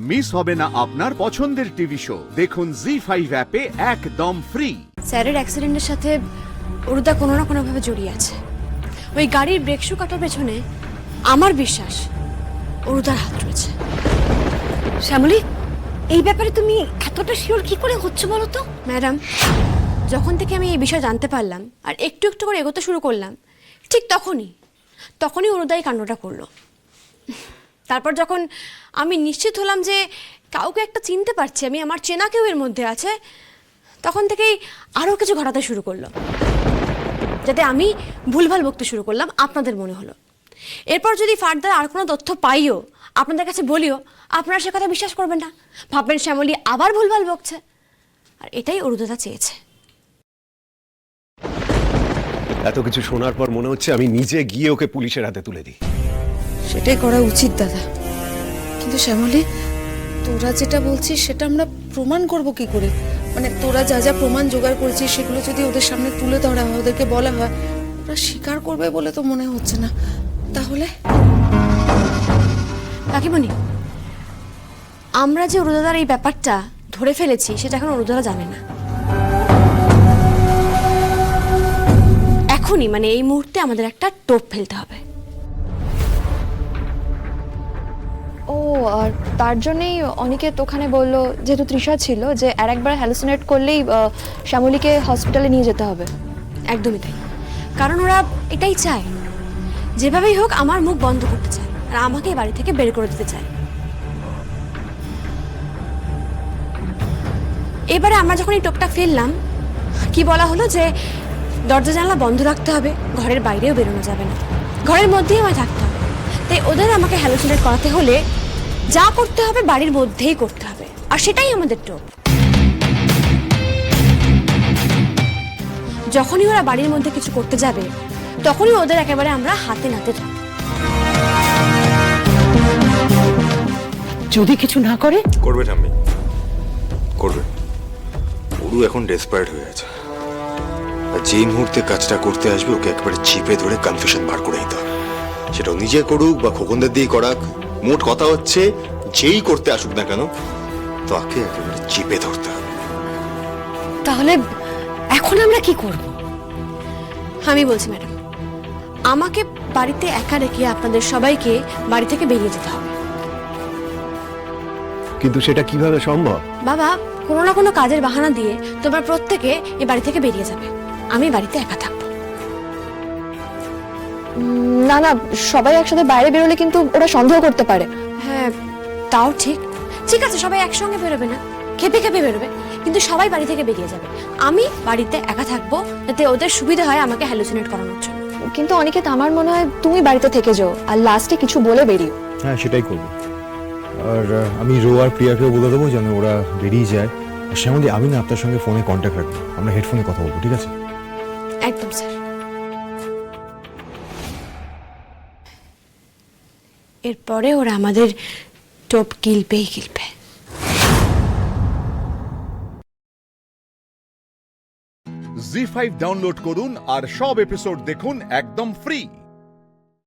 Miss হবে না আপনার পছন্দের টিভি শো। দেখুন জি5 অ্যাপে একদম ফ্রি। স্যারের অ্যাক্সিডেন্টের সাথে অরুদা কোনো না কোনোভাবে জড়িয়ে আছে। ওই গাড়ির ব্রেক শু কাটার পেছনে আমার বিশ্বাস অরুদার হাত রয়েছে। শ্যামলী, এই ব্যাপারে তুমি এতটা শিওর কি করে হচ্ছ বলো তো? ম্যাডাম, যখন থেকে আমি এই বিষয় জানতে পারলাম আর একটু একটু করে এগোতে শুরু করলাম, ঠিক তখনই অরুদা এই কাণ্ডটা করলো। তারপর যখন আমি নিশ্চিত হলাম যে কাউকে একটা চিনতে পারছি আমি, আমার চেনা কেউ এর মধ্যে আছে, তখন থেকেই আরও কিছু ঘটাতে শুরু করলো, যাতে আমি ভুলভাল বকতে শুরু করলাম আপনাদের মনে হলো। এরপর যদি ফার্দার আর কোনো তথ্য পাইও, আপনাদের কাছে বলিও, আপনারা সে কথা বিশ্বাস করবেন না, ভাববেন শ্যামলী আবার ভুলভাল বকছে। আর এটাই অরুদা চেয়েছে। এত কিছু শোনার পর মনে হচ্ছে আমি নিজে গিয়ে ওকে পুলিশের হাতে তুলে দিই। সেটাই করা উচিত দাদা। কিন্তু শ্যামলী, তোরা যেটা বলছিস সেটা আমরা প্রমাণ করব কি করে? মানে তোরা যা যা প্রমাণ জোগাড় করেছিস সেগুলো যদি ওদের সামনে তুলে ধরা হয়, ওদেরকে বলা হয়, ওরা স্বীকার করবে বলে তো মনে হচ্ছে না। তাহলে কাকিমণি, আমরা যে অরুদাদার এই ব্যাপারটা ধরে ফেলেছি সেটা এখন অরুদারা জানে না। এখনই মানে এই মুহূর্তে আমাদের একটা টোপ ফেলতে হবে। ও, আর তার জন্যই অনিকেত ওখানে বললো, যেহেতু তৃষা ছিল, যে আর একবার হ্যালুসিনেট করলেই শ্যামলীকে হসপিটালে নিয়ে যেতে হবে। একদমই তাই, কারণ ওরা এটাই চায়, যেভাবেই হোক আমার মুখ বন্ধ করতে চায় আর আমাকে বাড়ি থেকে বের করে দিতে চায়। এবারে আমরা যখন এই টোপটা ফেললাম, কি বলা হলো যে দরজা জানলা বন্ধ রাখতে হবে, ঘরের বাইরেও বেরোনো যাবে না, ঘরের মধ্যেই আমায় থাকতে হবে। তাই ওদের আমাকে হ্যালুসিনেট করাতে হলে যা করতে হবে বাড়ির মধ্যেই করতে হবে, আর সেটাই আমাদের টোপ। যখনই ওরা বাড়ির মধ্যে কিছু করতে যাবে তখনই ওদের একেবারে আমরা হাতে নাতে ধরব। যদি কিছু না করে? করবে ঠাম্মি, করবে। ওরু এখন ডেসপারেট হয়ে আছে, আর যেই মুহূর্তে কাজটা করতে আসবে ওকে একেবারে চিপে ধরে কনফিউশন বার করে দিতে হবে। সেটা নিজে করুক বা খোকনদের দিয়ে করাক, মোট কথা হচ্ছে যেই করতে আসুক না কেন তাকে একেবারে চিপে ধরতে হবে। তাহলে এখন আমরা কি করব? আমি বলছি ম্যাডাম, আমাকে বাড়িতে একা রেখে আপনাদের সবাইকে বাড়ি থেকে বেরিয়ে যেতে হবে। কিন্তু সেটা কিভাবে সম্ভব? বাবা, কোনো না কোনো কাজের বাহানা দিয়ে তোমরা প্রত্যেকে এই বাড়ি থেকে বেরিয়ে যাবে, আমি বাড়িতে একা থাকবো। না না, সবাই একসাথে বাইরে বেরোলে কিন্তু ওরা সন্দেহ করতে পারে। হ্যাঁ, তাও ঠিক। ঠিক আছে, সবাই একসঙ্গে বেরোবে না, খেপে খেপে বেরোবে, কিন্তু সবাই বাড়ি থেকে বেরিয়ে যাবে। আমি বাড়িতে একা থাকবো, যাতে ওদের সুবিধা হয় আমাকে হ্যালুসিনেট করানোর জন্য। কিন্তু অনিকেত, আমার মনে হয় তুমি বাড়িতে থেকে যাও আর লাস্টে কিছু বলে বেরিও। হ্যাঁ, সেটাই করবো। আর আমি রো আর প্রিয়াকেও বলে দেবো যেন ওরা বেরিয়ে যায়। আর শ্যামলী, আমি না আপনার সঙ্গে ফোনে কন্ট্যাক্ট রাখবো, আমরা হেডফোনে কথা বলবো, ঠিক আছে? একদম স্যার। এরপরে ওরা আমাদের টোপ গিলবেই গিলবে। জি5 ডাউনলোড করুন আর সব এপিসোড দেখুন একদম ফ্রি।